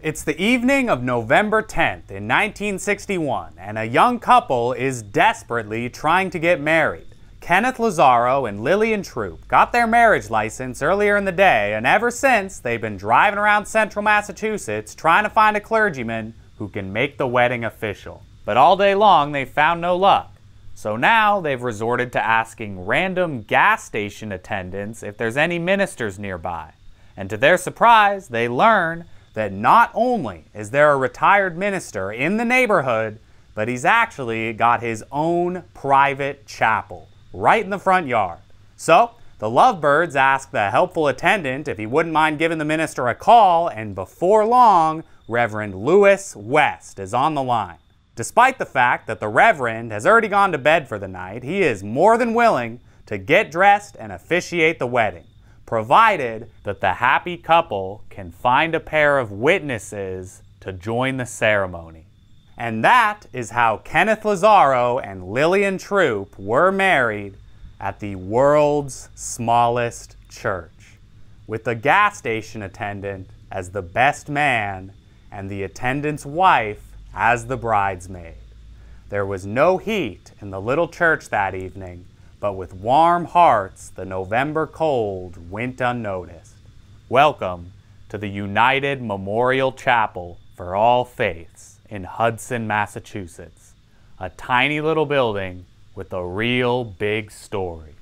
It's the evening of November 10th in 1961, and a young couple is desperately trying to get married. Kenneth Lazaro and Lillian Troop got their marriage license earlier in the day, and ever since, they've been driving around central Massachusetts trying to find a clergyman who can make the wedding official. But all day long, they've found no luck. So now they've resorted to asking random gas station attendants if there's any ministers nearby. And to their surprise, they learn that not only is there a retired minister in the neighborhood, but he's actually got his own private chapel right in the front yard. So the lovebirds ask the helpful attendant if he wouldn't mind giving the minister a call, and before long, Reverend Lewis West is on the line. Despite the fact that the Reverend has already gone to bed for the night, he is more than willing to get dressed and officiate the wedding, provided that the happy couple can find a pair of witnesses to join the ceremony. And that is how Kenneth Lazaro and Lillian Troop were married at the world's smallest church, with the gas station attendant as the best man and the attendant's wife as the bridesmaid. There was no heat in the little church that evening, but with warm hearts, the November cold went unnoticed. Welcome to the United Memorial Chapel for All Faiths in Hudson, Massachusetts, a tiny little building with a real big story.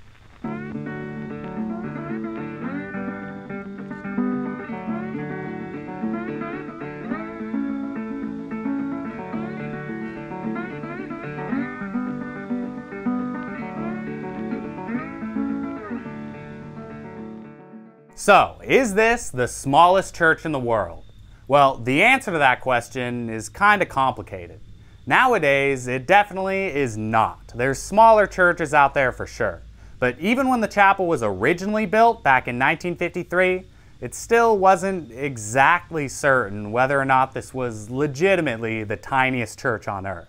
So, is this the smallest church in the world? Well, the answer to that question is kind of complicated. Nowadays, it definitely is not. There's smaller churches out there for sure. But even when the chapel was originally built back in 1953, it still wasn't exactly certain whether or not this was legitimately the tiniest church on earth.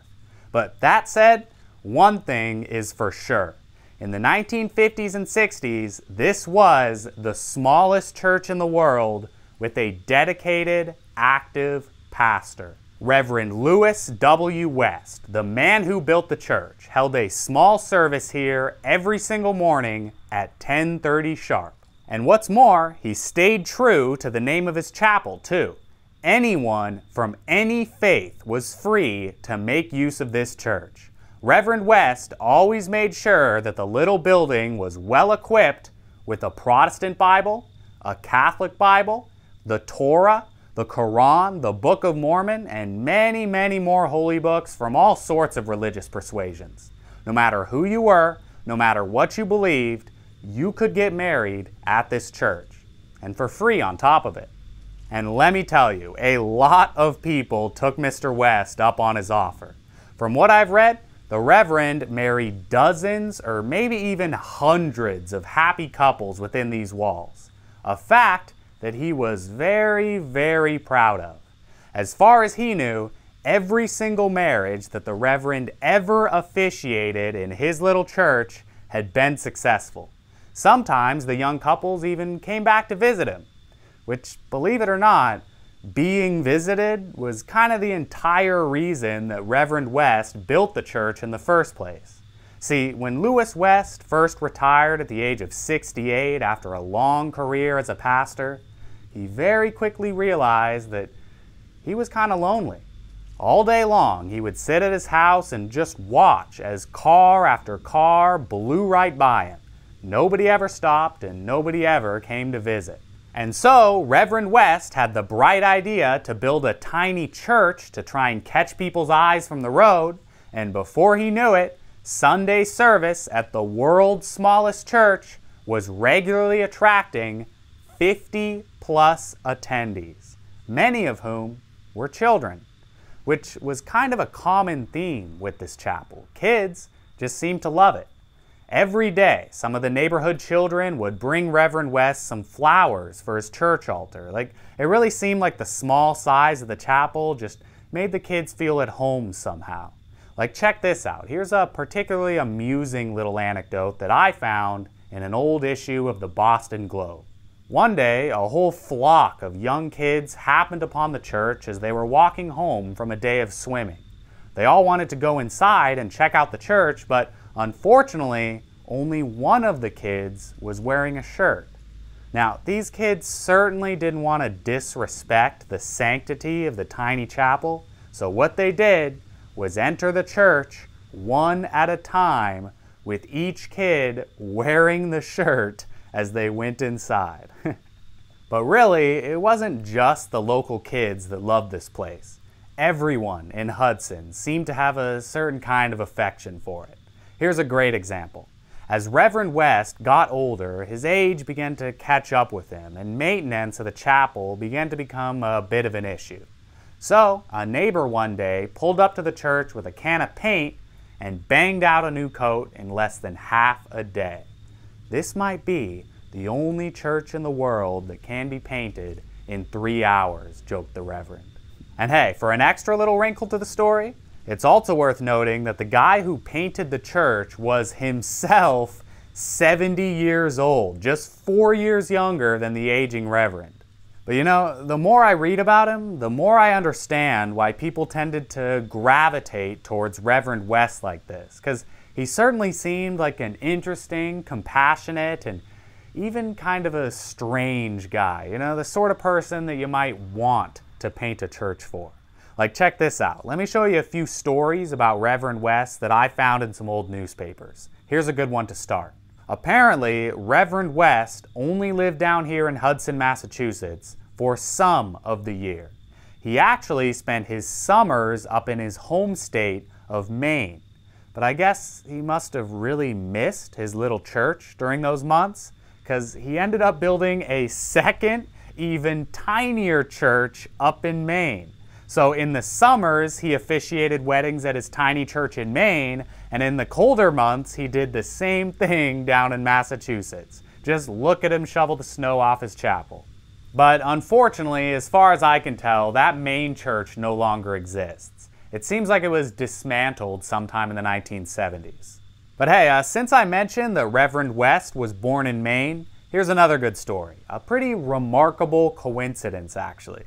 But that said, one thing is for sure. In the 1950s and 60s, this was the smallest church in the world with a dedicated, active pastor. Reverend Lewis W. West, the man who built the church, held a small service here every single morning at 10:30 sharp. And what's more, he stayed true to the name of his chapel, too. Anyone from any faith was free to make use of this church. Reverend West always made sure that the little building was well equipped with a Protestant Bible, a Catholic Bible, the Torah, the Quran, the Book of Mormon, and many, many more holy books from all sorts of religious persuasions. No matter who you were, no matter what you believed, you could get married at this church, and for free on top of it. And let me tell you, a lot of people took Mr. West up on his offer. From what I've read, the Reverend married dozens or maybe even hundreds of happy couples within these walls, a fact that he was very, very proud of. As far as he knew, every single marriage that the Reverend ever officiated in his little church had been successful. Sometimes the young couples even came back to visit him, which, believe it or not, being visited was kind of the entire reason that Reverend West built the church in the first place. See, when Lewis West first retired at the age of 68 after a long career as a pastor, he very quickly realized that he was kind of lonely. All day long, he would sit at his house and just watch as car after car blew right by him. Nobody ever stopped and nobody ever came to visit. And so, Reverend West had the bright idea to build a tiny church to try and catch people's eyes from the road, and before he knew it, Sunday service at the world's smallest church was regularly attracting 50-plus attendees, many of whom were children, which was kind of a common theme with this chapel. Kids just seemed to love it. Every day, some of the neighborhood children would bring Reverend West some flowers for his church altar. It really seemed like the small size of the chapel just made the kids feel at home somehow. Check this out. Here's a particularly amusing little anecdote that I found in an old issue of the Boston Globe. One day, a whole flock of young kids happened upon the church as they were walking home from a day of swimming. They all wanted to go inside and check out the church, but unfortunately, only one of the kids was wearing a shirt. Now, these kids certainly didn't want to disrespect the sanctity of the tiny chapel, so what they did was enter the church one at a time, with each kid wearing the shirt as they went inside. But really, it wasn't just the local kids that loved this place. Everyone in Hudson seemed to have a certain kind of affection for it. Here's a great example. As Reverend West got older, his age began to catch up with him, and maintenance of the chapel began to become a bit of an issue. So, a neighbor one day pulled up to the church with a can of paint and banged out a new coat in less than half a day. This might be the only church in the world that can be painted in 3 hours, joked the Reverend. And hey, for an extra little wrinkle to the story, it's also worth noting that the guy who painted the church was himself 70 years old, just 4 years younger than the aging Reverend. But you know, the more I read about him, the more I understand why people tended to gravitate towards Reverend West like this, because he certainly seemed like an interesting, compassionate, and even kind of a strange guy. You know, the sort of person that you might want to paint a church for. Like, check this out. Let me show you a few stories about Reverend West that I found in some old newspapers. Here's a good one to start. Apparently, Reverend West only lived down here in Hudson, Massachusetts for some of the year. He actually spent his summers up in his home state of Maine. But I guess he must have really missed his little church during those months, because he ended up building a second, even tinier church up in Maine. So in the summers, he officiated weddings at his tiny church in Maine, and in the colder months, he did the same thing down in Massachusetts. Just look at him shovel the snow off his chapel. But unfortunately, as far as I can tell, that Maine church no longer exists. It seems like it was dismantled sometime in the 1970s. But hey, since I mentioned that Reverend West was born in Maine, here's another good story. A pretty remarkable coincidence, actually.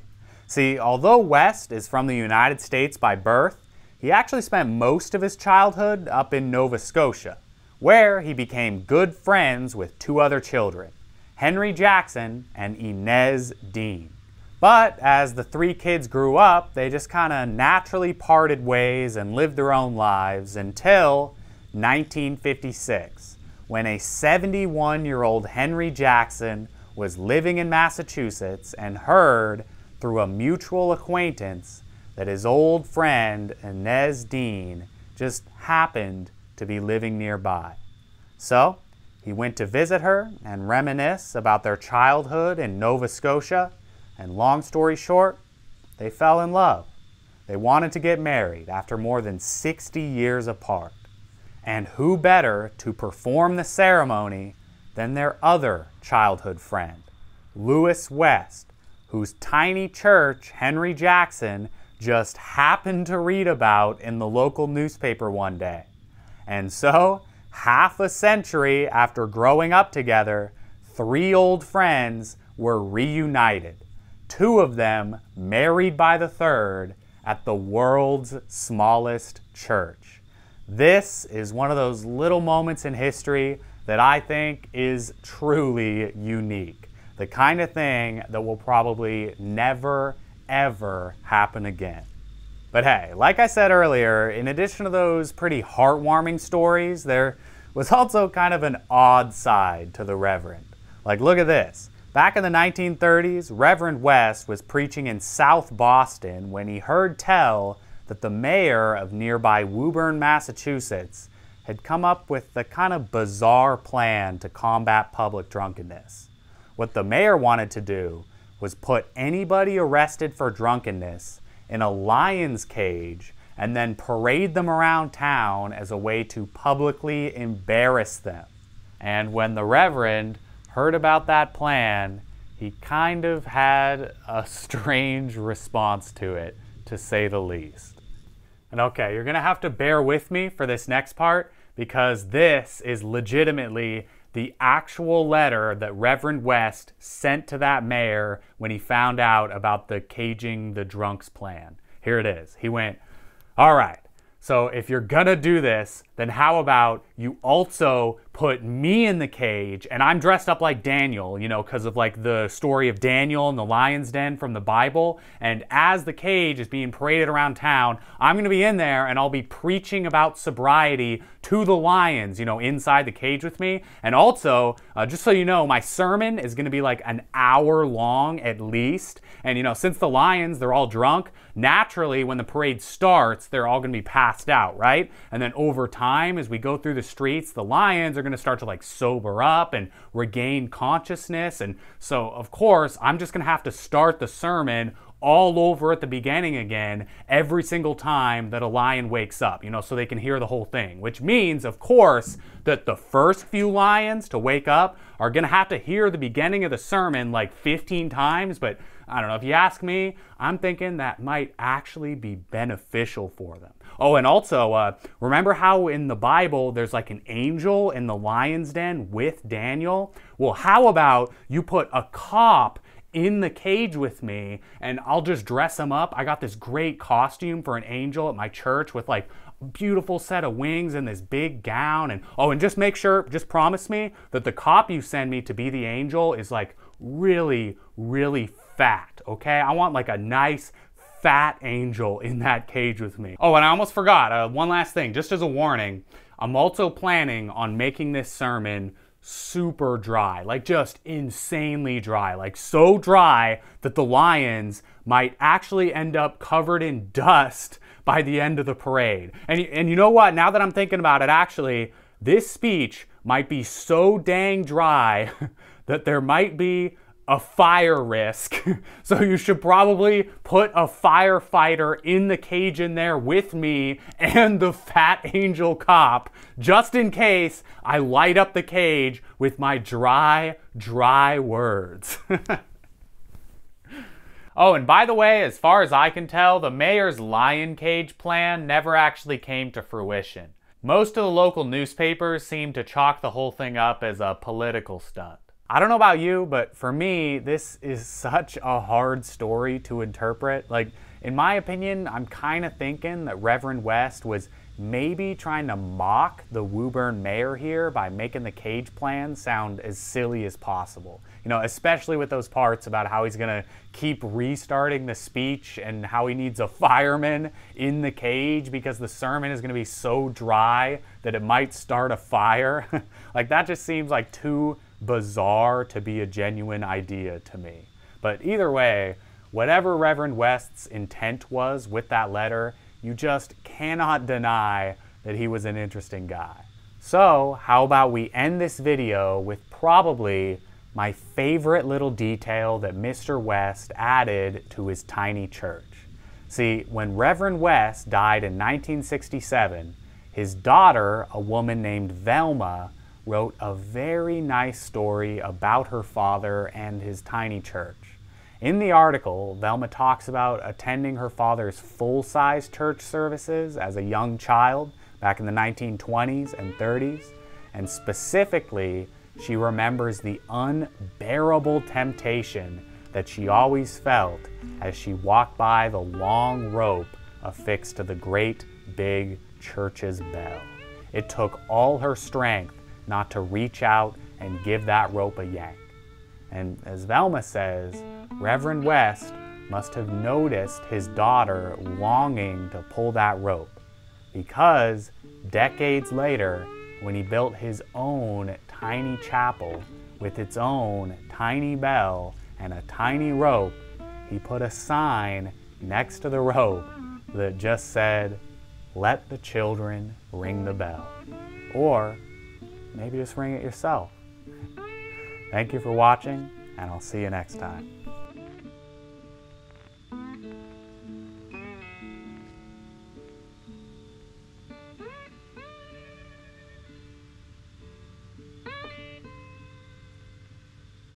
See, although West is from the United States by birth, he actually spent most of his childhood up in Nova Scotia, where he became good friends with two other children, Henry Jackson and Inez Dean. But as the three kids grew up, they just kind of naturally parted ways and lived their own lives until 1956, when a 71-year-old Henry Jackson was living in Massachusetts and heard through a mutual acquaintance that his old friend Inez Dean just happened to be living nearby. So he went to visit her and reminisce about their childhood in Nova Scotia, and long story short, they fell in love. They wanted to get married after more than 60 years apart. And who better to perform the ceremony than their other childhood friend, Louis West, whose tiny church Henry Jackson just happened to read about in the local newspaper one day. And so, half a century after growing up together, three old friends were reunited, two of them married by the third at the world's smallest church. This is one of those little moments in history that I think is truly unique. The kind of thing that will probably never, ever happen again. But hey, like I said earlier, in addition to those pretty heartwarming stories, there was also kind of an odd side to the Reverend. Like, look at this. Back in the 1930s, Reverend West was preaching in South Boston when he heard tell that the mayor of nearby Woburn, Massachusetts, had come up with the kind of bizarre plan to combat public drunkenness. What the mayor wanted to do was put anybody arrested for drunkenness in a lion's cage and then parade them around town as a way to publicly embarrass them. And when the Reverend heard about that plan, he kind of had a strange response to it, to say the least. And okay, you're gonna have to bear with me for this next part, because this is legitimately the actual letter that Reverend West sent to that mayor when he found out about the caging the drunks plan. Here it is. He went, "All right, so if you're gonna do this, then how about you also put me in the cage, and I'm dressed up like Daniel, you know, because of like the story of Daniel and the lion's den from the Bible. And as the cage is being paraded around town, I'm gonna be in there and I'll be preaching about sobriety to the lions, you know, inside the cage with me. And also, just so you know, my sermon is gonna be like an hour long at least. And you know, since the lions, they're all drunk, naturally when the parade starts, they're all gonna be passed out, right? And then over time, as we go through the streets, the lions are going to start to like sober up and regain consciousness. And so, of course, I'm just going to have to start the sermon all over at the beginning again every single time that a lion wakes up, you know, so they can hear the whole thing. Which means, of course, that the first few lions to wake up are going to have to hear the beginning of the sermon like 15 times. But I don't know, if you ask me, I'm thinking that might actually be beneficial for them. Oh, and also, remember how in the Bible there's like an angel in the lion's den with Daniel? Well, how about you put a cop in the cage with me and I'll just dress him up. I got this great costume for an angel at my church with like a beautiful set of wings and this big gown. And oh, and just make sure, just promise me that the cop you send me to be the angel is like really, really fat, okay? I want like a nice fat angel in that cage with me. Oh, and I almost forgot, one last thing, just as a warning, I'm also planning on making this sermon super dry, like just insanely dry, like so dry that the lions might actually end up covered in dust by the end of the parade. And you know what, now that I'm thinking about it, actually, this speech might be so dang dry that there might be a fire risk. So you should probably put a firefighter in the cage in there with me and the fat angel cop, just in case I light up the cage with my dry words. Oh, and by the way, as far as I can tell, the mayor's lion cage plan never actually came to fruition. Most of the local newspapers seem to chalk the whole thing up as a political stunt. I don't know about you, but for me, this is such a hard story to interpret. Like, in my opinion, I'm kind of thinking that Reverend West was maybe trying to mock the Woburn mayor here by making the cage plan sound as silly as possible. You know, especially with those parts about how he's gonna keep restarting the speech and how he needs a fireman in the cage because the sermon is gonna be so dry that it might start a fire. Like, that just seems like too bizarre to be a genuine idea to me. But either way, whatever Reverend West's intent was with that letter, you just cannot deny that he was an interesting guy. So how about we end this video with probably my favorite little detail that Mr. West added to his tiny church. See, when Reverend West died in 1967, his daughter, a woman named Velma, wrote a very nice story about her father and his tiny church. In the article, Velma talks about attending her father's full-size church services as a young child back in the 1920s and 30s, and specifically, she remembers the unbearable temptation that she always felt as she walked by the long rope affixed to the great big church's bell. It took all her strength not to reach out and give that rope a yank. And as Velma says, Reverend West must have noticed his daughter longing to pull that rope, because decades later, when he built his own tiny chapel with its own tiny bell and a tiny rope, he put a sign next to the rope that just said, "Let the children ring the bell." Or maybe just ring it yourself. Thank you for watching, and I'll see you next time.